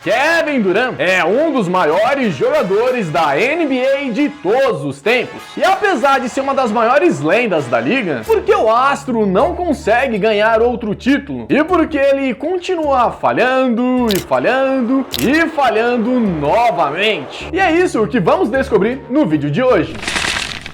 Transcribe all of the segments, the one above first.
Kevin Durant é um dos maiores jogadores da NBA de todos os tempos. E apesar de ser uma das maiores lendas da liga, por que o astro não consegue ganhar outro título? E por que ele continua falhando e falhando e falhando novamente? E é isso que vamos descobrir no vídeo de hoje.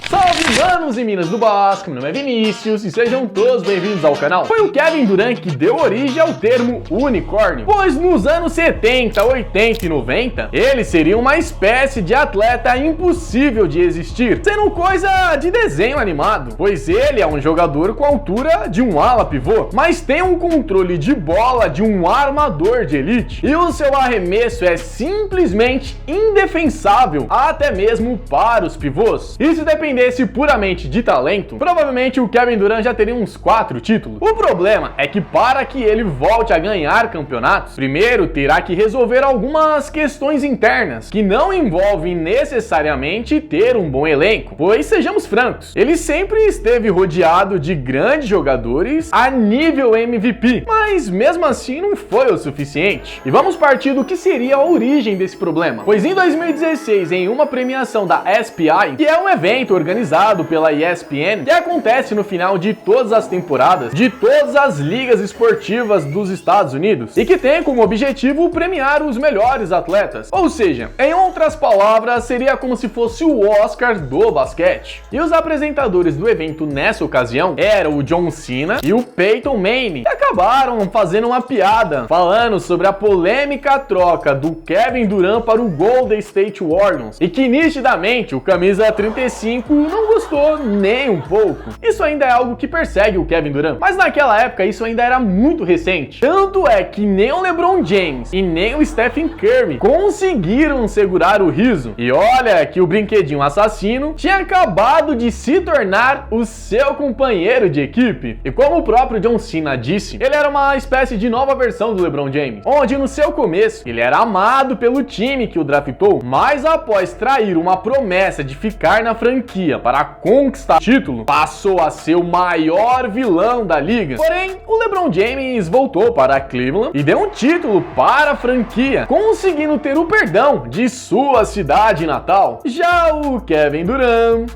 Salve manos e minas do basquete, meu nome é Vinícius e sejam todos bem-vindos ao canal. Foi o Kevin Durant que deu origem ao termo unicórnio, pois nos anos 70, 80 e 90, ele seria uma espécie de atleta impossível de existir, sendo coisa de desenho animado, pois ele é um jogador com a altura de um ala pivô, mas tem um controle de bola de um armador de elite, e o seu arremesso é simplesmente indefensável, até mesmo para os pivôs. E se depender puramente de talento, provavelmente o Kevin Durant já teria uns 4 títulos. O problema é que para que ele volte a ganhar campeonatos, primeiro terá que resolver algumas questões internas, que não envolvem necessariamente ter um bom elenco, pois sejamos francos, ele sempre esteve rodeado de grandes jogadores a nível MVP, mas mesmo assim não foi o suficiente. E vamos partir do que seria a origem desse problema, pois em 2016, em uma premiação da SPI, que é um evento organizado pela ESPN, que acontece no final de todas as temporadas de todas as ligas esportivas dos Estados Unidos e que tem como objetivo premiar os melhores atletas. Ou seja, em outras palavras, seria como se fosse o Oscar do basquete. E os apresentadores do evento nessa ocasião eram o John Cena e o Peyton Manning, que acabaram fazendo uma piada falando sobre a polêmica troca do Kevin Durant para o Golden State Warriors e que nitidamente o camisa 35 não gostou nem um pouco. Isso ainda é algo que persegue o Kevin Durant, mas naquela época isso ainda era muito recente. Tanto é que nem o LeBron James e nem o Stephen Curry conseguiram segurar o riso. E olha que o brinquedinho assassino tinha acabado de se tornar o seu companheiro de equipe. E como o próprio John Cena disse, ele era uma espécie de nova versão do LeBron James, onde no seu começo ele era amado pelo time que o draftou, mas após trair uma promessa de ficar na franquia para conquistar o título, passou a ser o maior vilão da liga. Porém, o LeBron James voltou para Cleveland e deu um título para a franquia, conseguindo ter o perdão de sua cidade natal. Já o Kevin Durant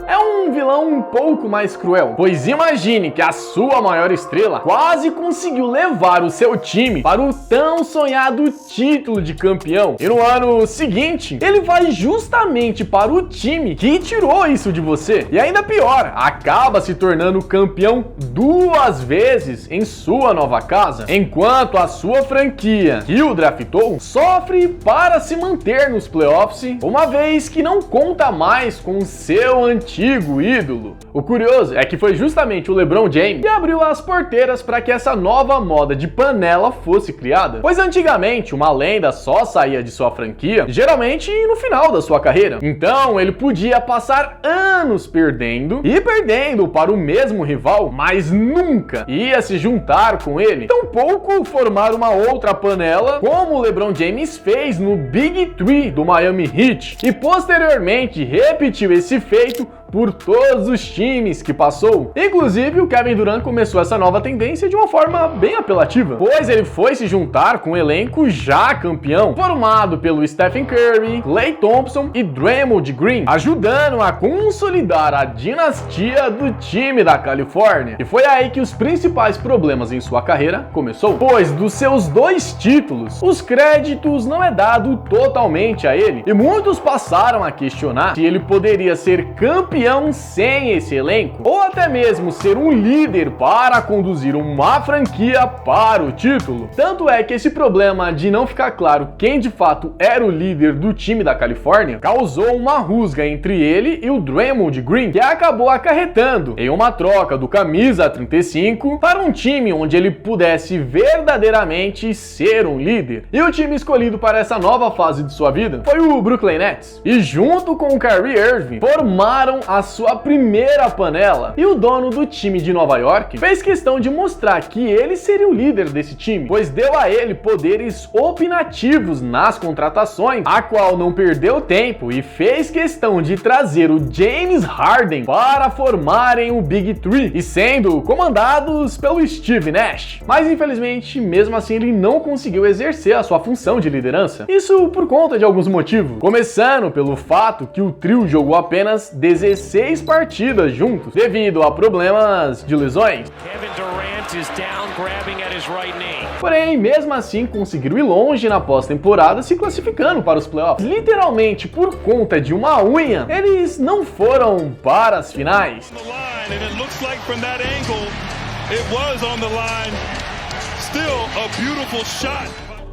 é um vilão um pouco mais cruel, pois imagine que a sua maior estrela quase conseguiu levar o seu time para o tão sonhado título de campeão, e no ano seguinte ele vai justamente para o time que tirou isso de você, e ainda pior, acaba se tornando campeão 2 vezes em sua nova casa, enquanto a sua franquia, que o draftou, sofre para se manter nos playoffs, uma vez que não conta mais com seu antigo ídolo. O curioso é que foi justamente o LeBron James que abriu as porteiras para que essa nova moda de panela fosse criada, pois antigamente uma lenda só saía de sua franquia geralmente no final da sua carreira, então ele podia passar anos perdendo e perdendo para o mesmo rival, mas nunca ia se juntar com ele, tampouco formar uma outra panela como o LeBron James fez no Big Three do Miami Heat e posteriormente repetiu esse feito por todos os times que passou. Inclusive, o Kevin Durant começou essa nova tendência de uma forma bem apelativa, pois ele foi se juntar com um elenco já campeão, formado pelo Stephen Curry, Klay Thompson e Draymond Green, ajudando a consolidar a dinastia do time da Califórnia. E foi aí que os principais problemas em sua carreira começou, pois dos seus 2 títulos, os créditos não é dado totalmente a ele, e muitos passaram a questionar se ele poderia ser campeão sem esse elenco, ou até mesmo ser um líder para conduzir uma franquia para o título. Tanto é que esse problema de não ficar claro quem de fato era o líder do time da Califórnia causou uma rusga entre ele e o Draymond Green, que acabou acarretando em uma troca do camisa 35 para um time onde ele pudesse verdadeiramente ser um líder. E o time escolhido para essa nova fase de sua vida foi o Brooklyn Nets, e junto com o Kyrie Irving formaram a sua primeira panela. E o dono do time de Nova York fez questão de mostrar que ele seria o líder desse time, pois deu a ele poderes opinativos nas contratações, a qual não perdeu tempo e fez questão de trazer o James Harden para formarem o Big Three, e sendo comandados pelo Steve Nash. Mas infelizmente, mesmo assim, ele não conseguiu exercer a sua função de liderança. Isso por conta de alguns motivos, começando pelo fato que o trio jogou apenas 16 partidas juntos, devido a problemas de lesões. Kevin Durant is down, grabbing at his right knee. Porém, mesmo assim, conseguiram ir longe na pós-temporada, se classificando para os playoffs. Literalmente, por conta de uma unha, eles não foram para as finais.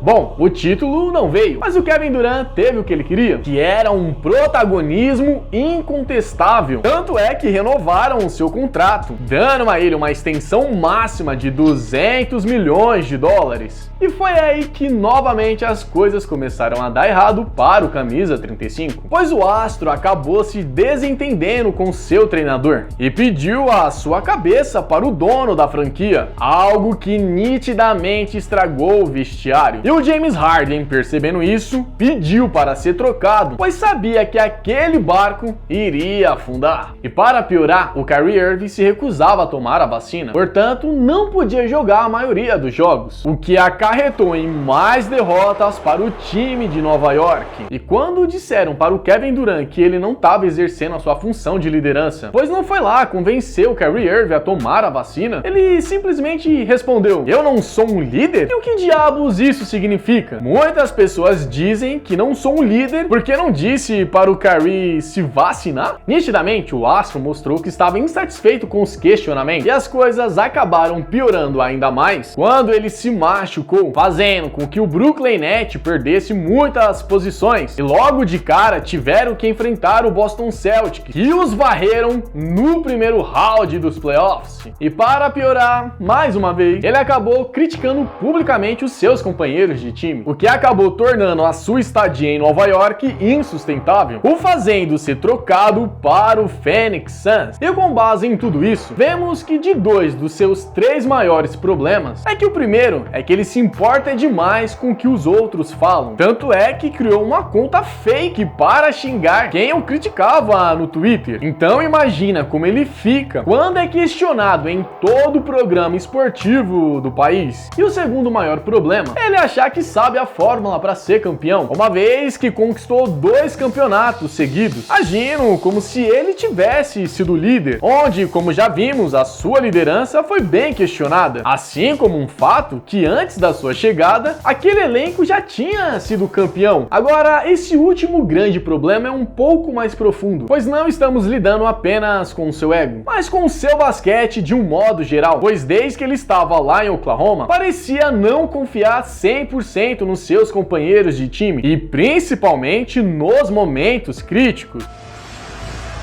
Bom, o título não veio, mas o Kevin Durant teve o que ele queria, que era um protagonismo incontestável. Tanto é que renovaram o seu contrato, dando a ele uma extensão máxima de 200 milhões de dólares. E foi aí que novamente as coisas começaram a dar errado para o camisa 35, pois o astro acabou se desentendendo com seu treinador e pediu a sua cabeça para o dono da franquia, algo que nitidamente estragou o vestiário. E o James Harden, percebendo isso, pediu para ser trocado, pois sabia que aquele barco iria afundar. E para piorar, o Kyrie Irving se recusava a tomar a vacina, portanto não podia jogar a maioria dos jogos, o que acarretou em mais derrotas para o time de Nova York. E quando disseram para o Kevin Durant que ele não estava exercendo a sua função de liderança, pois não foi lá convencer o Kyrie Irving a tomar a vacina, ele simplesmente respondeu: "Eu não sou um líder? E o que diabos isso significa?" Muitas pessoas dizem que não sou um líder porque não disse para o Kyrie se vacinar. Nitidamente, o astro mostrou que estava insatisfeito com os questionamentos, e as coisas acabaram piorando ainda mais quando ele se machucou, fazendo com que o Brooklyn Nets perdesse muitas posições, e logo de cara tiveram que enfrentar o Boston Celtics, que os varreram no primeiro round dos playoffs. E para piorar, mais uma vez, ele acabou criticando publicamente os seus companheiros de time, o que acabou tornando a sua estadia em Nova York insustentável, o fazendo ser trocado para o Phoenix Suns. E com base em tudo isso, vemos que de dois dos seus 3 maiores problemas, é que o primeiro é que ele se importa demais com o que os outros falam, tanto é que criou uma conta fake para xingar quem o criticava no Twitter. Então imagina como ele fica quando é questionado em todo o programa esportivo do país. E o segundo maior problema é ele achar que sabe a fórmula para ser campeão, uma vez que conquistou 2 campeonatos seguidos, agindo como se ele tivesse sido líder, onde, como já vimos, a sua liderança foi bem questionada, assim como um fato que antes da sua chegada, aquele elenco já tinha sido campeão. Agora, esse último grande problema é um pouco mais profundo, pois não estamos lidando apenas com o seu ego, mas com o seu basquete de um modo geral, pois desde que ele estava lá em Oklahoma, parecia não confiar 100% nos seus companheiros de time, e principalmente nos momentos críticos.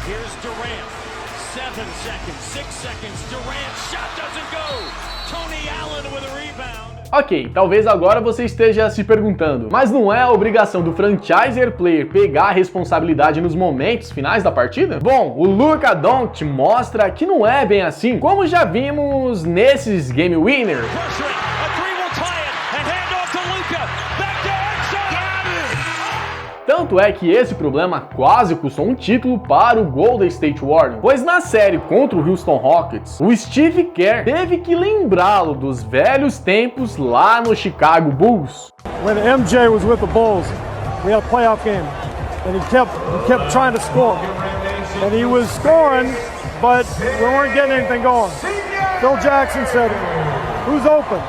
Here's Durant. 7 seconds, 6 seconds. Durant, shot doesn't go. Tony Allen with a rebound. Ok, talvez agora você esteja se perguntando, mas não é a obrigação do franchiser player pegar a responsabilidade nos momentos finais da partida? Bom, o Luka Doncic mostra que não é bem assim, como já vimos nesses game winners. Tanto é que esse problema quase custou um título para o Golden State Warriors, pois na série contra o Houston Rockets, o Steve Kerr teve que lembrá-lo dos velhos tempos lá no Chicago Bulls. When MJ was with the Bulls, we had a playoff game, and he kept trying to score, and he was scoring, but we weren't getting anything going. Phil Jackson said, "Who's open?"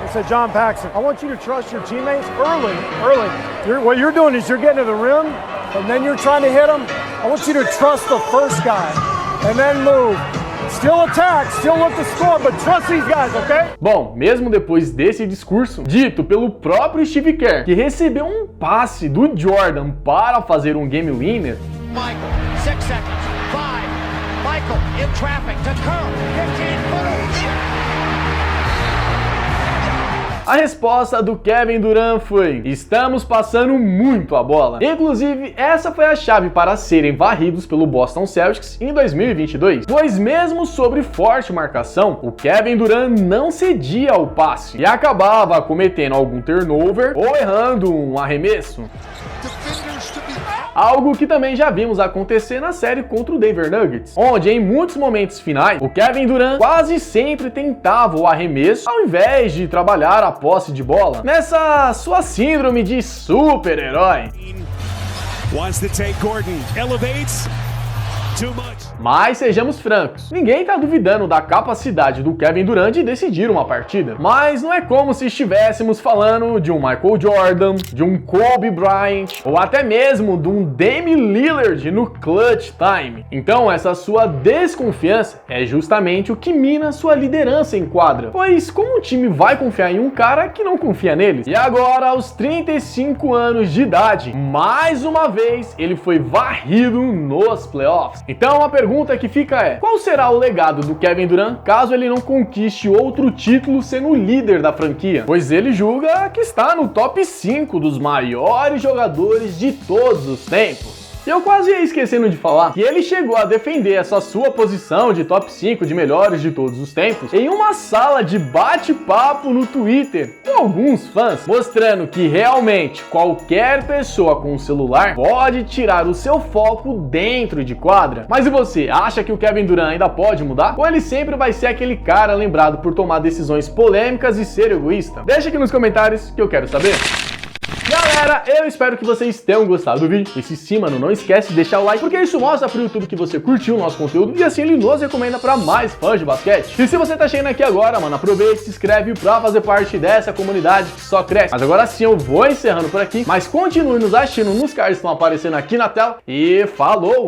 I said, "John Paxson. I want you to trust your teammates early. What you're doing is you're getting to the rim, and then you're trying to hit them. I want you to trust the first guy, and then move. Still attack, still look to score, but trust these guys, okay?" Bom, mesmo depois desse discurso, dito pelo próprio Steve Kerr, que recebeu um passe do Jordan para fazer um game winner, Michael, 6 seconds, 5. Michael in traffic to Curl, 15-footer. A resposta do Kevin Durant foi: estamos passando muito a bola. Inclusive, essa foi a chave para serem varridos pelo Boston Celtics em 2022, pois mesmo sobre forte marcação, o Kevin Durant não cedia ao passe e acabava cometendo algum turnover ou errando um arremesso. Algo que também já vimos acontecer na série contra o Denver Nuggets, onde em muitos momentos finais, o Kevin Durant quase sempre tentava o arremesso ao invés de trabalhar a posse de bola, nessa sua síndrome de super-herói. Wants to take Gordon, elevates, too much. Mas sejamos francos, ninguém tá duvidando da capacidade do Kevin Durant de decidir uma partida. Mas não é como se estivéssemos falando de um Michael Jordan, de um Kobe Bryant, ou até mesmo de um Dame Lillard no clutch time. Então essa sua desconfiança é justamente o que mina sua liderança em quadra. Pois como um time vai confiar em um cara que não confia neles? E agora, aos 35 anos de idade, mais uma vez ele foi varrido nos playoffs. Então a pergunta que fica é: qual será o legado do Kevin Durant caso ele não conquiste outro título sendo o líder da franquia? Pois ele julga que está no top 5 dos maiores jogadores de todos os tempos. E eu quase ia esquecendo de falar que ele chegou a defender essa sua posição de top 5 de melhores de todos os tempos em uma sala de bate-papo no Twitter com alguns fãs, mostrando que realmente qualquer pessoa com um celular pode tirar o seu foco dentro de quadra. Mas e você, acha que o Kevin Durant ainda pode mudar? Ou ele sempre vai ser aquele cara lembrado por tomar decisões polêmicas e ser egoísta? Deixa aqui nos comentários que eu quero saber. Galera, eu espero que vocês tenham gostado do vídeo. E se sim, mano, não esquece de deixar o like, porque isso mostra pro YouTube que você curtiu o nosso conteúdo e assim ele nos recomenda pra mais fãs de basquete. E se você tá chegando aqui agora, mano, aproveite e se inscreve pra fazer parte dessa comunidade que só cresce. Mas agora sim, eu vou encerrando por aqui, mas continue nos assistindo nos cards que estão aparecendo aqui na tela e falou!